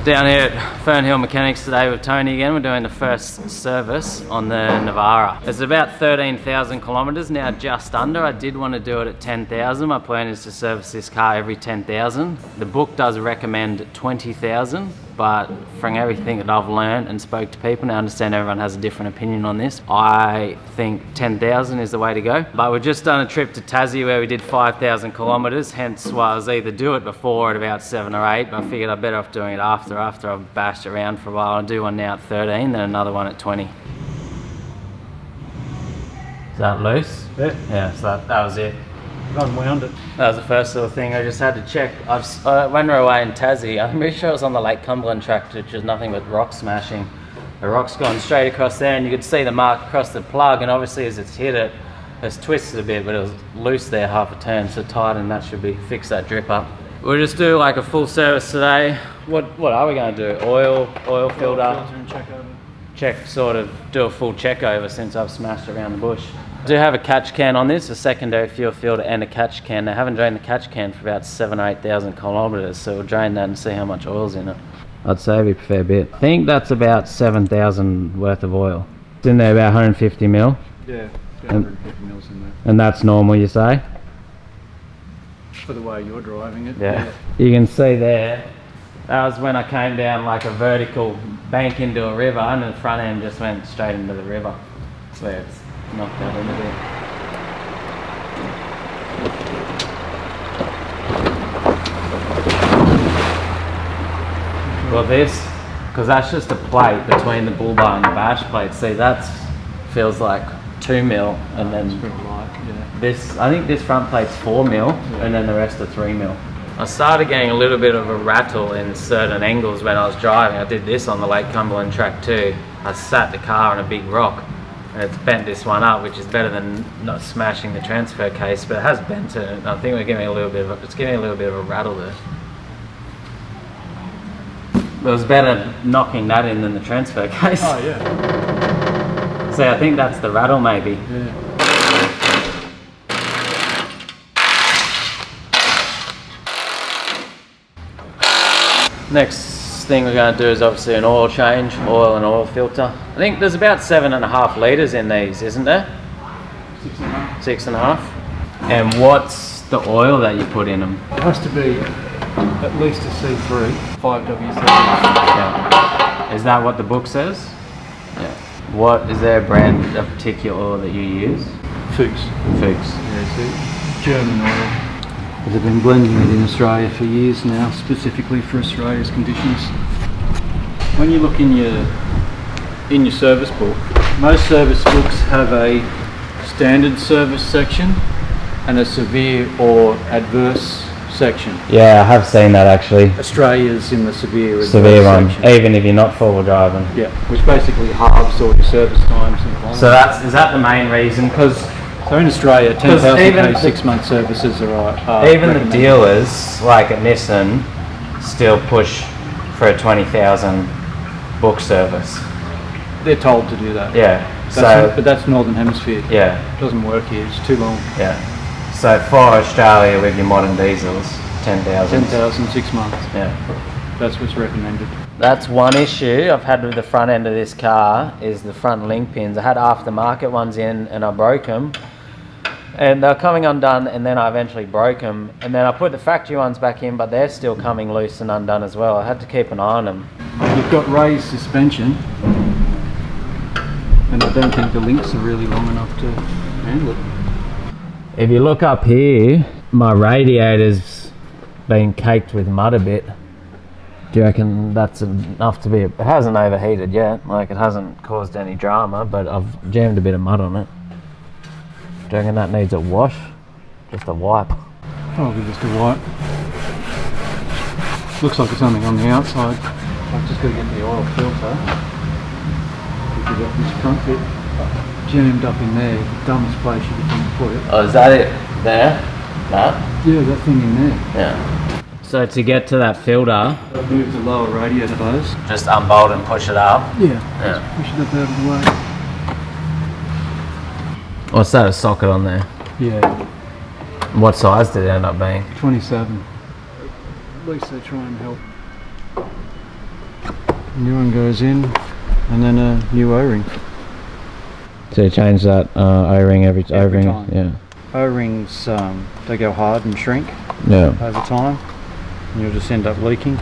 Down here at Fernhill Mechanics today with Tony again. We're doing the first service on the Navara. It's about 13,000 kilometers now, just under. I did want to do it at 10,000. My plan is to service this car every 10,000. The book does recommend 20,000, but from everything that I've learned and spoke to people, and I understand everyone has a different opinion on this, I think 10,000 is the way to go. But we've just done a trip to Tassie where we did 5,000 kilometers, hence why I was either do it before at about 7 or 8, but I figured I'd better off doing it after I've bashed around for a while. I'll do one now at 13, then another one at 20. Is that loose? Yeah. Yeah, so that was it. Unwound it. That was the first little thing I just had to check. When we were away in Tassie, I'm pretty sure it was on the Lake Cumberland track, which is nothing but rock smashing. The rock's gone straight across there, and you could see the mark across the plug, and obviously as it's hit it, it's twisted a bit, but it was loose there half a turn, so tight, and that should be fix that drip up. We'll just do like a full service today. What are we going to do? Oil filter, and check over. check, sort of do a full check over since I've smashed around the bush. I do have a catch can on this, a secondary fuel filter and a catch can. I haven't drained the catch can for about 7,000 or 8,000 kilometers, so we'll drain that and see how much oil's in it. I'd save it a fair bit. I think that's about 7,000 worth of oil. It's in there about 150 mil. Yeah, 150 mils in there. And that's normal, you say? For the way you're driving it. Yeah. You can see there, that was when I came down like a vertical bank into a river, and the front end just went straight into the river. That's where it's knocked out in a bit. Well, this, because that's just a plate between the bull bar and the bash plate. See, that feels like 2 mil, and then It's pretty light, yeah. this, I think this front plate's 4 mil, and then the rest are 3 mil. I started getting a little bit of a rattle in certain angles when I was driving. I did this on the Lake Cumberland track too. I sat the car on a big rock, and it's bent this one up, which is better than not smashing the transfer case, but it has bent it, and I think it's giving a little bit of a rattle there. It was better knocking that in than the transfer case. Oh yeah. So I think that's the rattle maybe. Yeah. Next thing we're going to do is obviously an oil change, oil and oil filter. I think there's about 7.5 litres in these, isn't there? 6.5. 6.5. And what's the oil that you put in them? It has to be at least a C3, 5W3. Yeah. Is that what the book says? Yeah. What is there a brand of particular oil that you use? Fuchs. Fuchs. Yeah, it's German oil. They've been blending it in Australia for years now, specifically for Australia's conditions. When you look in your service book, most service books have a standard service section and a severe or adverse section. Yeah, I have seen that actually. Australia's in the severe one, section. even if you're not forward driving. Yeah, which basically halves all your service times and kilometres. So is that the main reason? Because So in Australia, 10,000 k 6-month services are even the recommended. dealers, like at Nissan, still push for a 20,000 book service. They're told to do that. Yeah. But that's Northern Hemisphere. Yeah. It doesn't work here, it's too long. Yeah. So for Australia with your modern diesels, 10,000. 10,000, 6 months. Yeah. That's what's recommended. That's one issue I've had with the front end of this car, is the front link pins. I had aftermarket ones in and I broke them. And they're coming undone, and then I eventually broke them. And then I put the factory ones back in, but they're still coming loose and undone as well. I had to keep an eye on them. You've got raised suspension, and I don't think the links are really long enough to handle it. If you look up here, my radiator's been caked with mud a bit. Do you reckon that's enough to be... It hasn't overheated yet, like it hasn't caused any drama, but I've jammed a bit of mud on it. Do you reckon that needs a wash? Just a wipe? Probably just a wipe. Looks like it's something on the outside. I've just got to get the oil filter. We've got this front bit jammed up in there. The dumbest place you can put it. Oh, is that it? There? That? Yeah, that thing in there. Yeah. So to get to that filter, Move the lower radiator hose. just unbolt and push it up. Yeah. Yeah. Push it up out of the way. What's that, a socket on there? Yeah. What size did it end up being? 27. At least they try and help. New one goes in, and then a new O-ring. So you change that O-ring every time. Yeah. O-rings, they go hard and shrink over time, and you'll just end up leaking.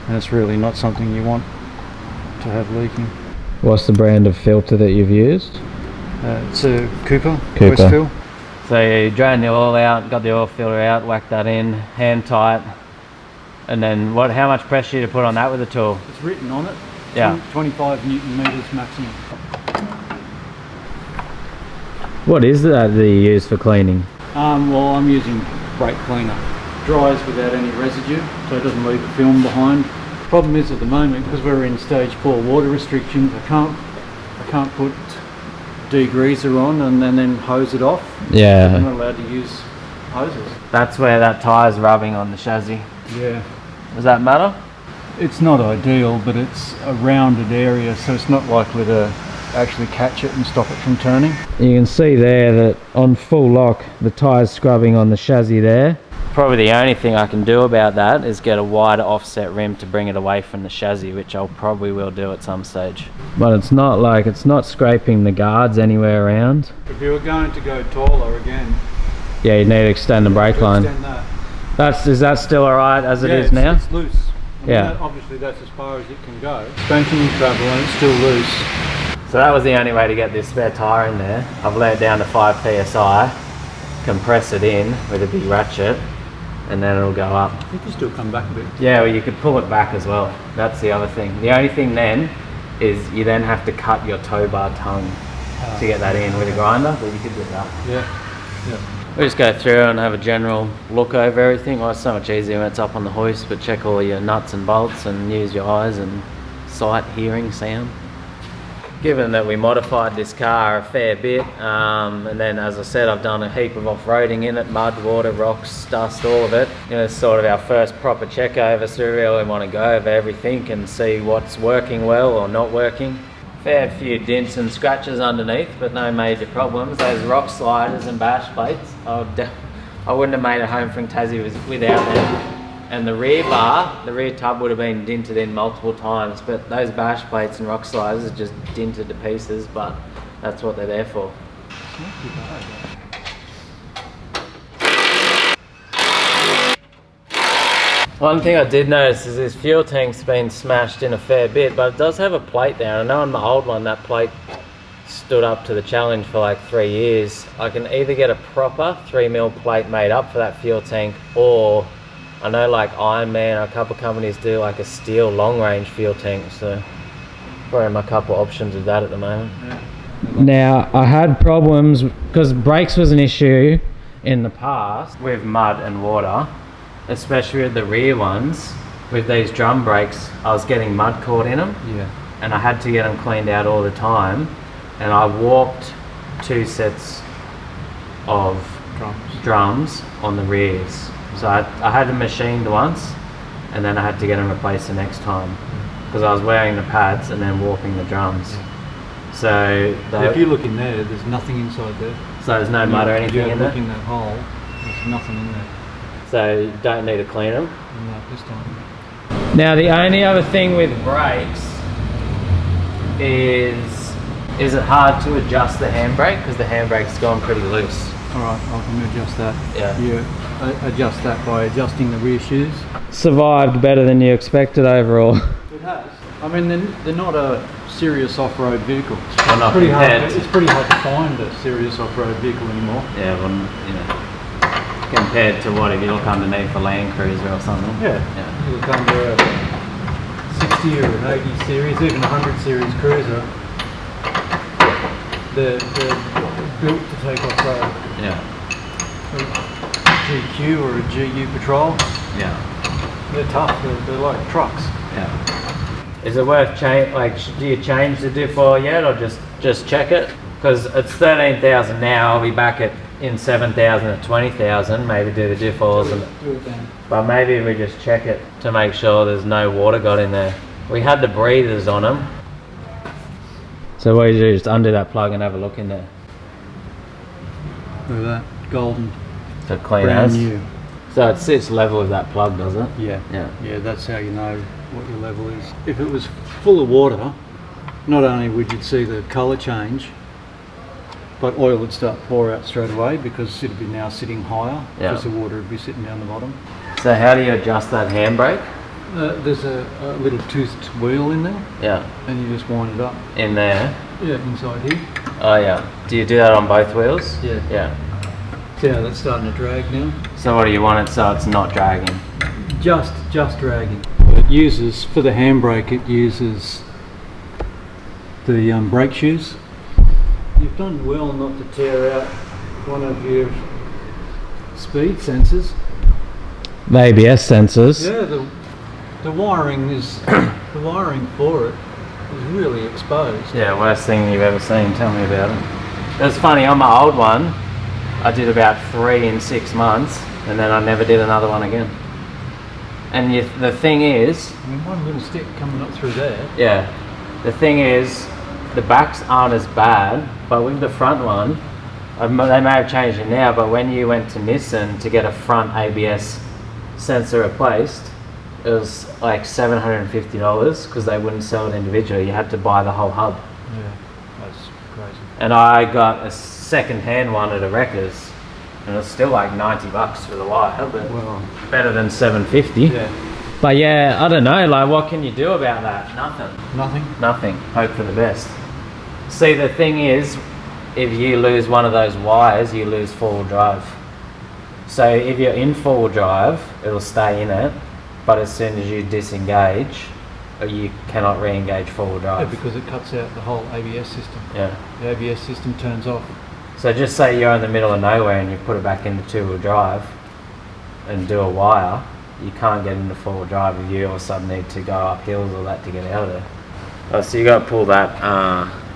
And it's really not something you want to have leaking. What's the brand of filter that you've used? It's a Cooper. Westfield. So you drain the oil out, got the oil filter out, whack that in, hand tight, and then what? How much pressure you put on that with the tool? It's written on it. Yeah. 25 Newton meters maximum. What is that you use for cleaning? Well, I'm using brake cleaner. Dries without any residue, so it doesn't leave a film behind. Problem is at the moment, because we're in stage 4 water restrictions, I can't put degreaser on and then hose it off. Yeah. I'm not allowed to use hoses. That's where that tire's rubbing on the chassis. Yeah. Does that matter? It's not ideal, but it's a rounded area, so it's not likely to actually catch it and stop it from turning. You can see there that on full lock, the tire's scrubbing on the chassis there. Probably the only thing I can do about that is get a wider offset rim to bring it away from the chassis, which I'll probably will do at some stage. But it's not scraping the guards anywhere around. If you were going to go taller again, yeah, you need to extend the brake line. Is that still alright as it is now? It's loose. I mean, Yeah. obviously that's as far as it can go. Suspension in travel and it's still loose. So that was the only way to get this spare tyre in there. I've let it down to 5 psi, compress it in with a big ratchet, and then it'll go up. You can still come back a bit. Yeah, well, you could pull it back as well. That's the other thing. The only thing then is you then have to cut your tow bar tongue to get that in with a grinder, but you could do that. Yeah. We'll just go through and have a general look over everything. Well, it's so much easier when it's up on the hoist, but check all your nuts and bolts and use your eyes and sight, hearing, sound. Given that we modified this car a fair bit, and then as I said, I've done a heap of off-roading in it, mud, water, rocks, dust, all of it. You know, it's sort of our first proper check over, so we really want to go over everything and see what's working well or not working. Fair few dents and scratches underneath, but no major problems. Those rock sliders and bash plates, I wouldn't have made it home from Tassie without them. And the rear bar, the rear tub would have been dinted in multiple times, but those bash plates and rock sliders are just dinted to pieces, but that's what they're there for. One thing I did notice is this fuel tank's been smashed in a fair bit, but it does have a plate there. I know on my old one that plate stood up to the challenge for like 3 years. I can either get a proper 3mm plate made up for that fuel tank, or I know like Ironman or a couple companies do like a steel long range fuel tank, so probably a couple options of that at the moment. Yeah. Now I had problems because brakes was an issue in the past with mud and water, especially with the rear ones. With these drum brakes, I was getting mud caught in them, and I had to get them cleaned out all the time, and I warped 2 sets of drums on the rears. So I had them machined once, and then I had to get them replaced the next time because I was wearing the pads and then warping the drums. So if you look in there, there's nothing inside there. So there's no mud or anything in there? Look in that hole, there's nothing in there. So you don't need to clean them? No, this time. Now the only other thing with brakes is it hard to adjust the handbrake because the handbrake's gone pretty loose. Alright, I can adjust that. Yeah. You adjust that by adjusting the rear shoes. Survived better than you expected overall. It has. I mean, they're not a serious off-road vehicle. Well, not it's pretty hard to find a serious off-road vehicle anymore. Yeah, well, you know, compared to what if you look underneath a Land Cruiser or something. Yeah. You look under a 60 or an 80 series, even a 100 series cruiser. They're built to take off-road. Yeah. A GQ or a GU Patrol. Yeah. They're tough. They're like trucks. Yeah. Is it worth do you change the diff oil yet, or just check it? Because it's 13,000 now. I'll be back in 7,000 at 20,000. Maybe do the diff oils, but maybe we just check it to make sure there's no water got in there. We had the breathers on them. So what do you do? Just undo that plug and have a look in there. Look at that, golden. So clean brand as. new. So it sits level with that plug, does it? Yeah. Yeah. Yeah, that's how you know what your level is. If it was full of water, not only would you see the colour change, but oil would start to pour out straight away because it'd be now sitting higher because the water would be sitting down the bottom. So how do you adjust that handbrake? There's a little toothed wheel in there. Yeah. And you just wind it up. In there? Yeah, inside here. Oh yeah. Do you do that on both wheels? Yeah. Yeah. Yeah, that's starting to drag now. So what do you want it so it's not dragging? Just dragging. It uses, for the handbrake, it uses the brake shoes. You've done well not to tear out one of your speed sensors. The ABS sensors? Yeah, the wiring is the wiring for it is really exposed. Yeah, worst thing you've ever seen. Tell me about it. It was funny, on my old one, I did about 3 in 6 months, and then I never did another one again. And the thing is... I mean, one little stick coming up through there. Yeah. The thing is, the backs aren't as bad, but with the front one, they may have changed it now, but when you went to Nissan to get a front ABS sensor replaced, it was like $750 because they wouldn't sell it individually. You had to buy the whole hub. Yeah, that's crazy. And I got a second-hand one at a Wreckers, and it's still like $90 for the wire, but better than $750. Yeah. But yeah, I don't know, like what can you do about that? Nothing. Nothing? Nothing. Hope for the best. See, the thing is, if you lose one of those wires, you lose four-wheel drive. So if you're in four-wheel drive, it'll stay in it, but as soon as you disengage, you cannot re-engage four-wheel drive. Yeah, because it cuts out the whole ABS system. Yeah. The ABS system turns off. So just say you're in the middle of nowhere and you put it back into two-wheel drive and do a wire, you can't get into four-wheel drive if you all of a sudden need to go up hills or that to get out of there. Oh, so you got to pull that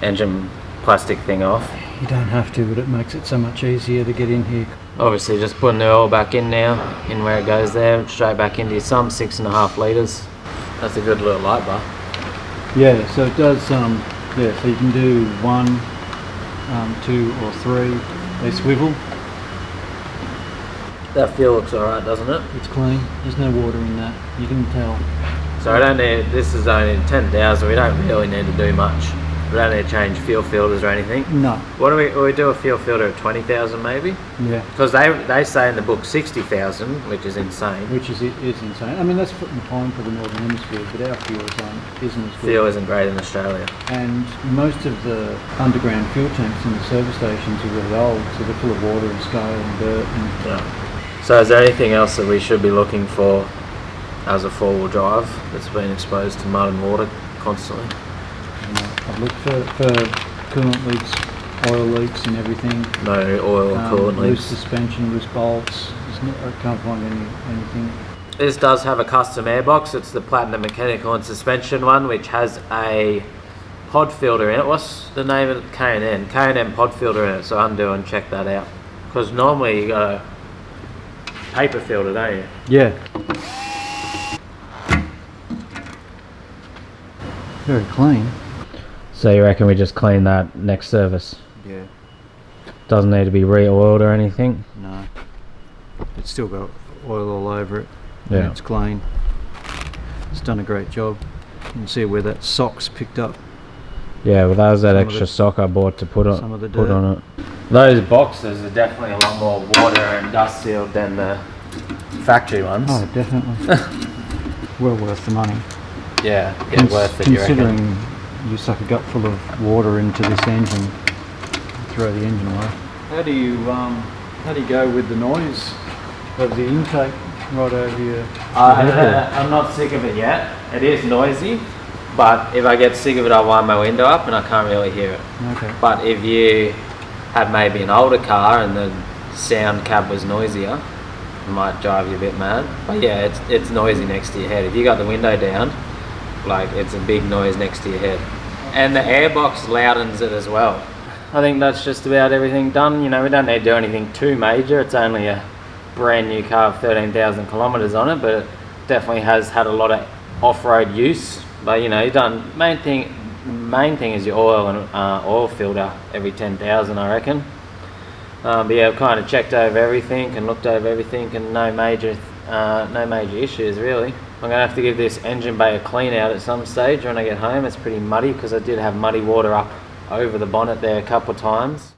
engine plastic thing off. You don't have to, but it makes it so much easier to get in here. Obviously just putting the oil back in now, in where it goes there, straight back into your sump, 6.5 litres. That's a good little light bar. Yeah, so it does, yeah, so you can do 1, 2 or 3. They swivel. That fuel looks alright, doesn't it? It's clean. There's no water in that. You can tell. So I don't need, this is only 10,000, we don't really need to do much. We don't need to change fuel filters or anything. No. What do we do a fuel filter at 20,000 maybe? Yeah. Because they say in the book 60,000, which is insane. Which is insane. I mean, that's fine for the Northern Hemisphere, but our fuel isn't as good. Fuel isn't great in Australia. And most of the underground fuel tanks in the service stations are really old, so they're full of water and scale and dirt. And yeah. So is there anything else that we should be looking for as a four-wheel drive that's been exposed to mud and water constantly? I've looked for coolant leaks, oil leaks and everything. No oil or coolant loose leaks. suspension, loose bolts. I can't find anything. This does have a custom airbox. It's the Platinum Mechanical and Suspension one, which has a pod filter in it. What's the name of it? K&N. K&N pod filter in it, so undo and check that out. Because normally you got a paper filter, don't you? Yeah. Very clean. So you reckon we just clean that next service? Yeah. Doesn't need to be re-oiled or anything? No. It's still got oil all over it. Yeah. And it's clean. It's done a great job. You can see where that sock's picked up. Yeah, well that was that extra sock I bought to put on it. Those boxes are definitely a lot more water and dust sealed than the factory ones. Oh, definitely. Well worth the money. Yeah, worth it, you reckon? Considering you suck a gut full of water into this engine, throw the engine away. How do you go with the noise of the intake right over your head? I'm not sick of it yet. It is noisy, but if I get sick of it, I'll wind my window up and I can't really hear it. Okay. But if you had maybe an older car and the sound cab was noisier, it might drive you a bit mad. But yeah, it's noisy next to your head. If you got the window down, like it's a big noise next to your head. And the airbox loudens it as well. I think that's just about everything done. You know, we don't need to do anything too major. It's only a brand new car with 13,000 kilometers on it, but it definitely has had a lot of off-road use. But you know, you've done main thing is your oil and oil filter every 10,000, I reckon. But yeah, I've kind of checked over everything and looked over everything, and no major no major issues really. I'm gonna have to give this engine bay a clean out at some stage when I get home. It's pretty muddy because I did have muddy water up over the bonnet there a couple of times.